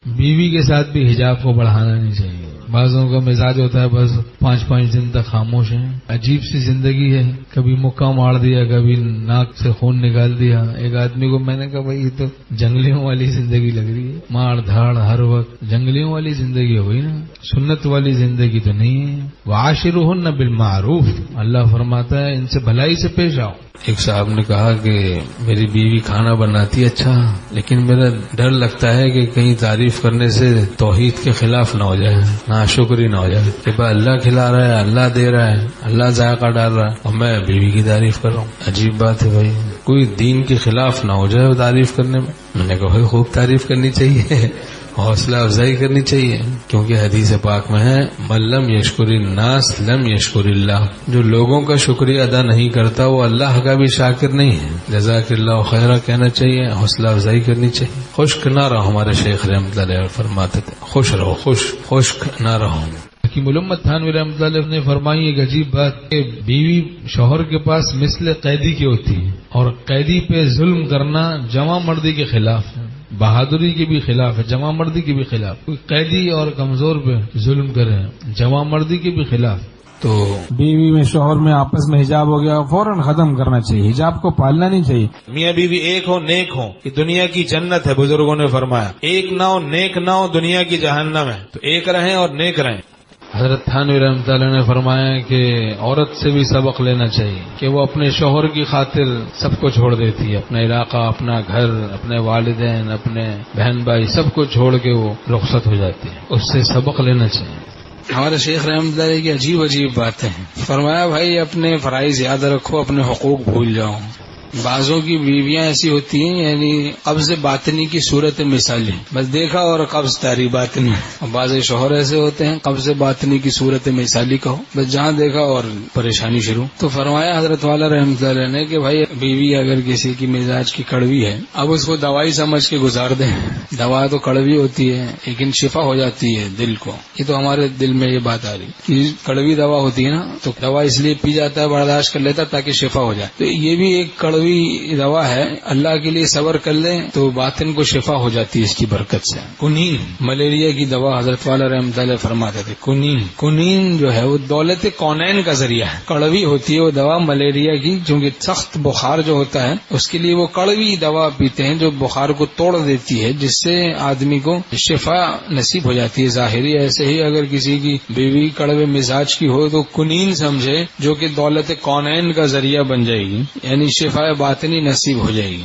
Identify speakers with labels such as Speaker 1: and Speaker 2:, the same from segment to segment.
Speaker 1: بیوی کے ساتھ بھی حجاب کو بڑھانا نہیں چاہیے. بعضوں کا مزاج ہوتا ہے بس 5 دن تک خاموش ہیں. عجیب سی زندگی ہے. کبھی مکہ مار دیا, کبھی ناک سے خون نکال دیا. ایک آدمی کو میں نے کہا بھائی یہ تو جنگلیوں والی زندگی لگ رہی ہے, مار دھاڑ ہر وقت. جنگلیوں والی زندگی ہوئی نا, سنت والی زندگی تو نہیں ہے. وعاشرہن بالمعروف, اللہ فرماتا ہے ان سے بھلائی سے پیش آؤ. ایک صاحب نے کہا کہ میری بیوی کھانا بناتی اچھا, لیکن میرا ڈر لگتا ہے کہ کہیں تعریف کرنے سے توحید کے خلاف نہ ہو جائے, ناشکری نہ ہو جائے کہ بھائی اللہ کھلا رہا ہے, اللہ دے رہا ہے, اللہ ذائقہ ڈال رہا ہے اور میں بیوی کی تعریف کر رہا ہوں. عجیب بات ہے بھائی, کوئی دین کے خلاف نہ ہو جائے تعریف کرنے میں. میں نے کہا بھائی خوب تعریف کرنی چاہیے, حوصلہ افزائی کرنی چاہیے, کیونکہ حدیث پاک میں ہے من لم یشکر الناس لم یشکر اللہ, جو لوگوں کا شکریہ ادا نہیں کرتا وہ اللہ کا بھی شاکر نہیں ہے. جزاک اللہ خیرہ کہنا چاہیے, حوصلہ افزائی کرنی چاہیے. خشک نہ رہو, ہمارے شیخ رحمۃ اللہ علیہ فرماتے تھے خوش رہو, خشک نہ رہو. حکیم الامت تھانوی رحمۃ اللہ نے فرمائی ایک عجیب بات کہ بیوی شوہر کے پاس مثل قیدی کی ہوتی ہے, اور قیدی پہ ظلم کرنا جمع مردی کے خلاف ہے, بہادری کے بھی خلاف ہے, جمع مردی کے بھی خلاف. کوئی قیدی اور کمزور پہ ظلم کرے جمع مردی کے بھی خلاف. تو
Speaker 2: بیوی میں شوہر میں آپس میں حجاب ہو گیا, فوراً ختم کرنا چاہیے, حجاب کو پالنا نہیں چاہیے.
Speaker 3: میاں بیوی ایک ہو نیک ہو, یہ دنیا کی جنت ہے. بزرگوں نے فرمایا ایک نہ ہو نیک نہ ہو دنیا کی جہنم ہے, تو ایک رہیں اور نیک رہیں.
Speaker 1: حضرت تھانوی رحمۃ اللہ نے فرمایا کہ عورت سے بھی سبق لینا چاہیے کہ وہ اپنے شوہر کی خاطر سب کو چھوڑ دیتی ہے, اپنا علاقہ, اپنا گھر, اپنے والدین, اپنے بہن بھائی, سب کو چھوڑ کے وہ رخصت ہو جاتی ہے. اس سے سبق لینا چاہیے.
Speaker 4: ہمارے شیخ رحمۃ اللہ کی عجیب باتیں ہیں. فرمایا بھائی اپنے فرائض یاد رکھو, اپنے حقوق بھول جاؤ. بعضوں کی بیویاں ایسی ہوتی ہیں یعنی قبض باطنی کی صورت مثالی, بس دیکھا اور قبض تاری باطنی. اور بعض شوہر ایسے ہوتے ہیں قبض باطنی کی صورت مثالی کہو, بس جہاں دیکھا اور پریشانی شروع. تو فرمایا حضرت والا رحمۃ اللہ نے کہ بھائی بیوی اگر کسی کی مزاج کی کڑوی ہے, اب اس کو دوائی سمجھ کے گزار دیں. دوا تو کڑوی ہوتی ہے لیکن شفا ہو جاتی ہے دل کو. یہ تو ہمارے دل میں یہ بات آ رہی کہ کڑوی دوا ہوتی ہے نا, تو دوا اس لیے پی جاتا ہے, برداشت کر لیتا تاکہ شفا ہو جائے. تو یہ بھی ایک کڑوی دوا ہے, اللہ کے لیے صبر کر لیں تو باطن کو شفا ہو جاتی ہے اس کی برکت سے. کنین ملیریا کی دوا حضرت والا رحمۃ اللہ فرماتے تھے, کنین جو ہے وہ دولت کونین کا ذریعہ ہے. کڑوی ہوتی ہے وہ دوا ملیریا کی, چونکہ سخت بخار جو ہوتا ہے اس کے لیے وہ کڑوی دوا پیتے ہیں جو بخار کو توڑ دیتی ہے, جس سے آدمی کو شفا نصیب ہو جاتی ہے ظاہری. ایسے ہی اگر کسی کی بیوی کڑوے مزاج کی ہو تو کنین سمجھے, جو کہ دولت کونین کا ذریعہ بن جائے گی, یعنی شفا باطنی نصیب ہو جائے گی.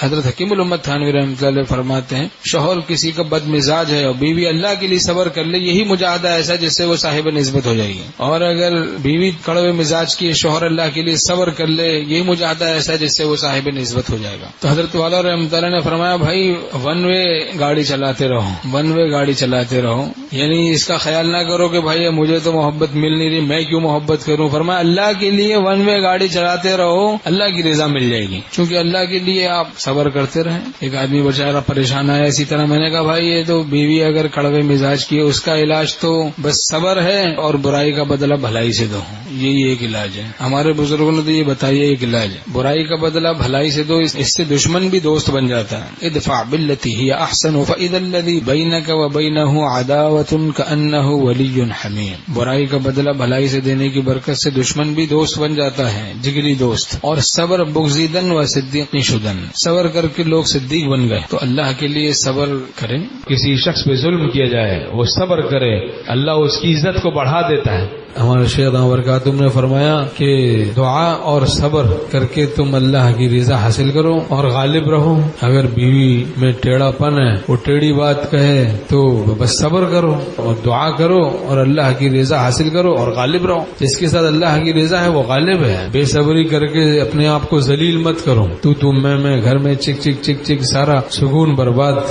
Speaker 4: حضرت حکیم الامت تھانوی رحمۃ اللہ فرماتے ہیں شوہر کسی کا بد مزاج ہے اور بیوی اللہ کے لیے صبر کر لے, یہی مجاہدہ ایسا جس سے وہ صاحب نسبت ہو جائے گی. اور اگر بیوی کڑوے مزاج کی, شوہر اللہ کے لیے صبر کر لے, یہی مجاہدہ ایسا جس سے وہ صاحب نسبت ہو جائے گا. تو حضرت والا رحمۃ اللہ نے فرمایا بھائی ون وے گاڑی چلاتے رہو, ون وے گاڑی چلاتے رہو, یعنی اس کا خیال نہ کرو کہ بھائی مجھے تو محبت مل نہیں رہی, میں کیوں محبت کروں. فرمایا اللہ کے لیے ون وے گاڑی چلاتے رہو, اللہ کی رضا مل جائے گی, کیونکہ اللہ کے لیے آپ صبر کرتے رہیں. ایک آدمی بیچارہ پریشان ہے, اسی طرح میں نے کہا بھائی یہ تو بیوی اگر کڑوے مزاج کی ہے اس کا علاج تو بس صبر ہے اور برائی کا بدلہ بھلائی سے دو, یہی ایک علاج ہے. ہمارے بزرگوں نے تو یہ بتایا ایک علاج ہے, برائی کا بدلہ بھلائی سے دو, اس سے دشمن بھی دوست بن جاتا ہے. ادفع باللتی ہی احسن فاذا الذی بینک وبینہ عداوۃ کأنہ ولی حمیم. برائی کا بدلہ بھلائی سے دینے کی برکت سے دشمن بھی دوست بن جاتا ہے, جگری دوست. اور صبر بغضیدن و صدیق شدن, صبر کر کے لوگ صدیق بن گئے. تو اللہ کے لیے صبر کریں.
Speaker 1: کسی شخص پہ ظلم کیا جائے وہ صبر کرے, اللہ اس کی عزت کو بڑھا دیتا ہے. ہمارے شیخ برکاتہم نے فرمایا کہ دعا اور صبر کر کے تم اللہ کی رضا حاصل کرو اور غالب رہو. اگر بیوی میں ٹیڑھا پن ہے, وہ ٹیڑھی بات کہے تو بس صبر کرو اور دعا کرو اور اللہ کی رضا حاصل کرو اور غالب رہو. جس کے ساتھ اللہ کی رضا ہے وہ غالب ہے. بے صبری کر کے اپنے آپ کو ذلیل مت کرو, تو میں گھر میں چک چک چک چک سارا سکون برباد.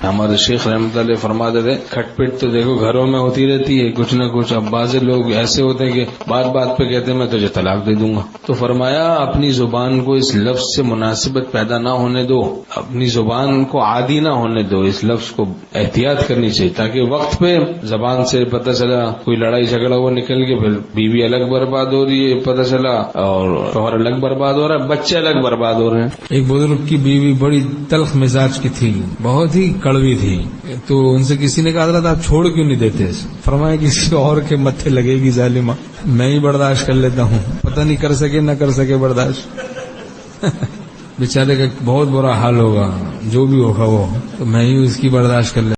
Speaker 4: ہمارے شیخ رحمۃ اللہ فرماتے تھے کھٹ پٹ تو دیکھو گھروں میں ہوتی رہتی ہے کچھ نہ کچھ. اب بعض لوگ ایسے ہوتے ہیں کہ بات بات پہ کہتے ہیں میں تجھے طلاق دے دوں گا. تو فرمایا اپنی زبان کو اس لفظ سے مناسبت پیدا نہ ہونے دو, اپنی زبان کو عادی نہ ہونے دو, اس لفظ کو احتیاط کرنی چاہیے تاکہ وقت پہ زبان سے پتہ چلا کوئی لڑائی جھگڑا ہوا نکل کے پھر بیوی الگ برباد ہو رہی ہے پتہ چلا, اور شوہر الگ برباد ہو رہا ہے, بچے الگ برباد ہو رہے ہیں.
Speaker 1: ایک بزرگ کی بیوی بڑی تلخ مزاج کی تھی, بہت ہی کڑوی تھی. تو ان سے کسی نے کہا حضرت آپ چھوڑ کیوں نہیں دیتے؟ فرمایا کسی اور کے متھے لگے گی ظالمہ، میں ہی برداشت کر لیتا ہوں، پتہ نہیں کر سکے نہ کر سکے برداشت. بیچارے کا بہت برا حال ہوگا، جو بھی ہوگا وہ، تو میں ہی اس کی برداشت کر لیتا